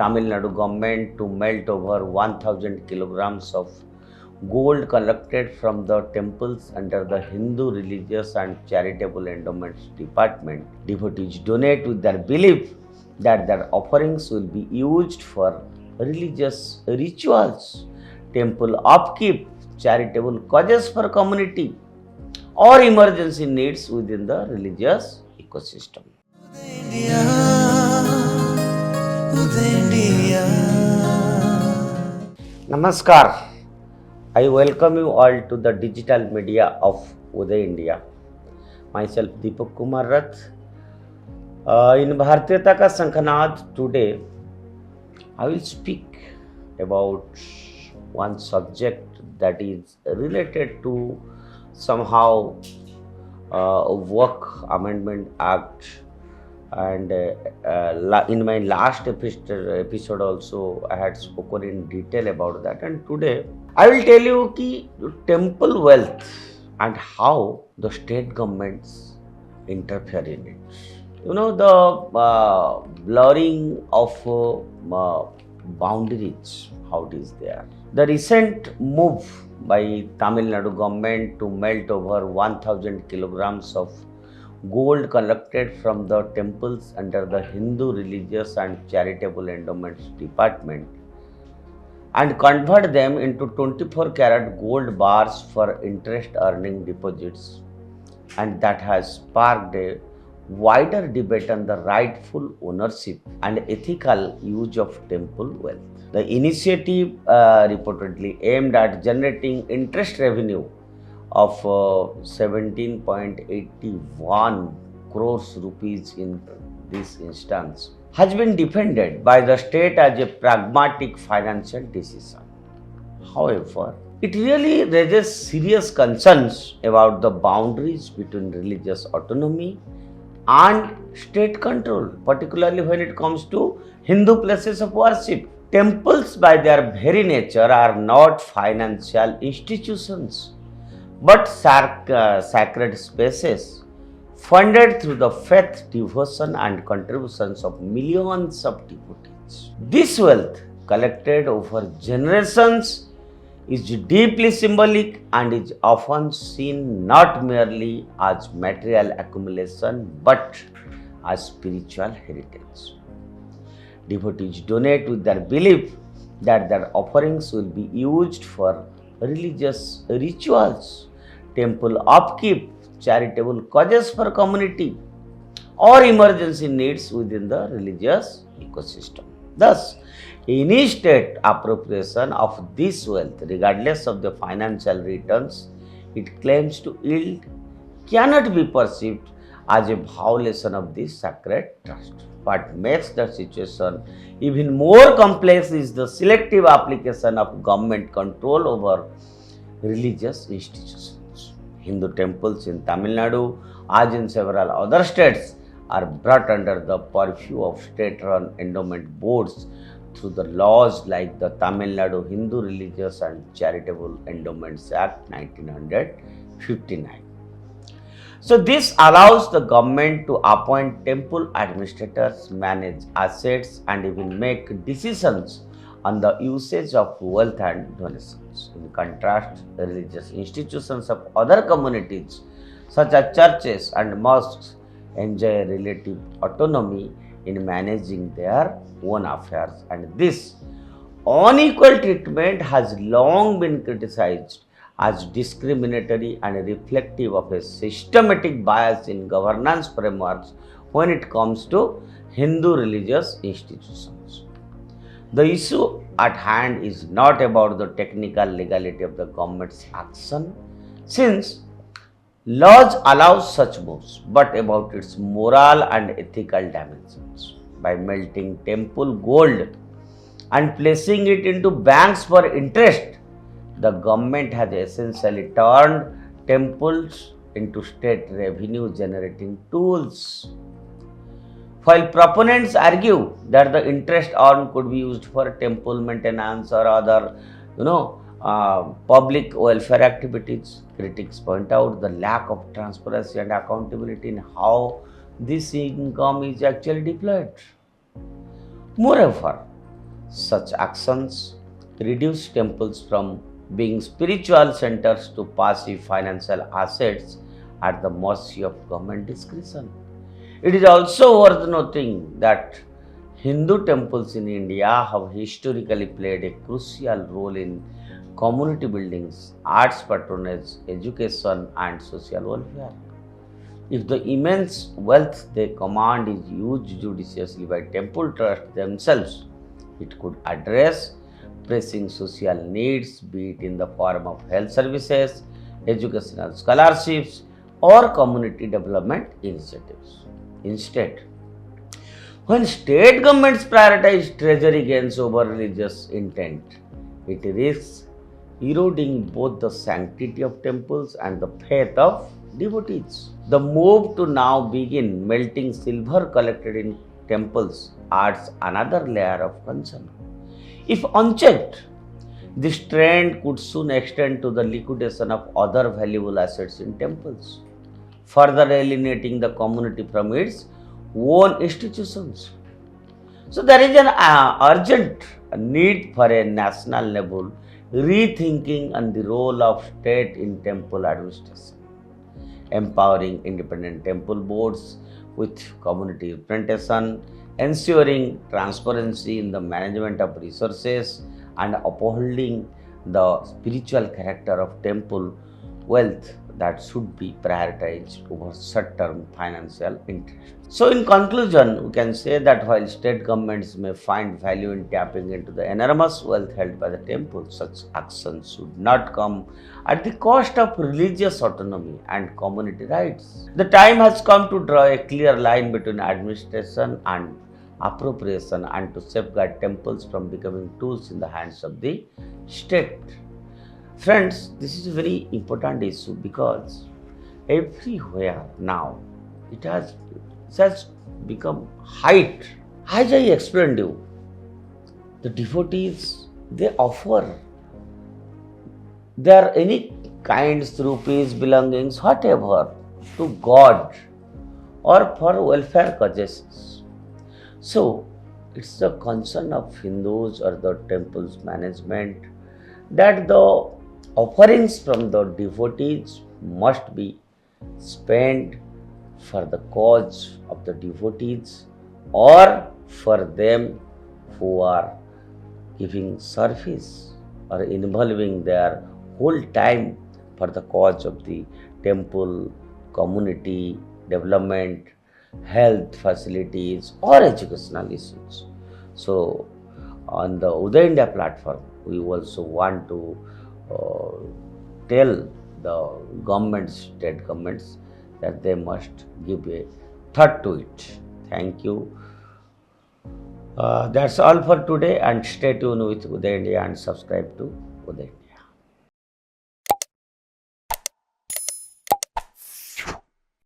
Tamil Nadu government to melt over 1000 kilograms of gold collected from the temples under the Hindu Religious and Charitable Endowments Department. Devotees donate with their belief that their offerings will be used for religious rituals, temple upkeep, charitable causes for community, or emergency needs within the religious ecosystem. Namaskar. I welcome you all to the digital media of Uday India. Myself Deepak Kumar Rath. In Bhartiyata Ka Sankhanaad today, I will speak about one subject that is related to somehow Work Amendment Act, and in my last episode also I had spoken in detail about that, and today I will tell you ki temple wealth and how the state governments interfere in it. You know, the blurring of boundaries, how it is there. The recent move by Tamil Nadu government to melt over 1000 kilograms of gold collected from the temples under the Hindu Religious and Charitable Endowments Department and convert them into 24 karat gold bars for interest earning deposits, and that has sparked a wider debate on the rightful ownership and ethical use of temple wealth. The initiative reportedly aimed at generating interest revenue of 17.81 crores rupees in this instance has been defended by the state as a pragmatic financial decision. However, it really raises serious concerns about the boundaries between religious autonomy and state control, particularly when it comes to Hindu places of worship. Temples, by their very nature, are not financial institutions, but sacred spaces funded through the faith, devotion, and contributions of millions of devotees. This wealth, collected over generations, is deeply symbolic and is often seen not merely as material accumulation but as spiritual heritage. Devotees donate with their belief that their offerings will be used for religious rituals, temple upkeep, charitable causes for community, or emergency needs within the religious ecosystem. Thus, any state appropriation of this wealth, regardless of the financial returns it claims to yield, cannot be perceived as a violation of this sacred trust. What makes the situation even more complex is the selective application of government control over religious institutions. Hindu temples in Tamil Nadu, as in several other states, are brought under the purview of state-run endowment boards through the laws like the Tamil Nadu Hindu Religious and Charitable Endowments Act 1959. So this allows the government to appoint temple administrators, manage assets, and even make decisions on the usage of wealth and donations. In contrast, religious institutions of other communities, such as churches and mosques, enjoy relative autonomy in managing their own affairs, and this unequal treatment has long been criticized as discriminatory and reflective of a systematic bias in governance frameworks when it comes to Hindu religious institutions. The issue at hand is not about the technical legality of the government's action, since laws allow such moves, but about its moral and ethical dimensions. By melting temple gold and placing it into banks for interest, the government has essentially turned temples into state revenue generating tools. While proponents argue that the interest earned could be used for temple maintenance or other, public welfare activities, critics point out the lack of transparency and accountability in how this income is actually deployed. Moreover, Such actions reduce temples from being spiritual centers to passive financial assets at the mercy of government discretion. It is also worth noting that Hindu temples in India have historically played a crucial role in community buildings, arts patronage, education, and social welfare. If the immense wealth they command is used judiciously by temple trusts themselves, it could address pressing social needs, be it in the form of health services, educational scholarships, or community development initiatives. Instead, when state governments prioritize treasury gains over religious intent, it risks eroding both the sanctity of temples and the faith of devotees. The move to now begin melting silver collected in temples adds another layer of concern. If unchecked, this trend could soon extend to the liquidation of other valuable assets in temples, further alienating the community from its own institutions. So there is an urgent need for a national level rethinking on the role of state in temple administration, empowering independent temple boards with community representation, ensuring transparency in the management of resources, and upholding the spiritual character of temple wealth that should be prioritized over short-term financial interest. So, in conclusion, we can say that while state governments may find value in tapping into the enormous wealth held by the temples, such actions should not come at the cost of religious autonomy and community rights. The time has come to draw a clear line between administration and appropriation and to safeguard temples from becoming tools in the hands of the state. Friends, this is a very important issue because everywhere now it has become height. As I explained you, the devotees they offer their any kinds, rupees, belongings, whatever to God or for welfare causes. So it's the concern of Hindus or the temple's management that the offerings from the devotees must be spent for the cause of the devotees or for them who are giving service or involving their whole time for the cause of the temple, community, development, health facilities or educational issues. So on the Uday India platform, we also want to tell the governments, state governments, that they must give a thought to it. Thank you. That's all for today, and stay tuned with Uday India and subscribe to Uday India.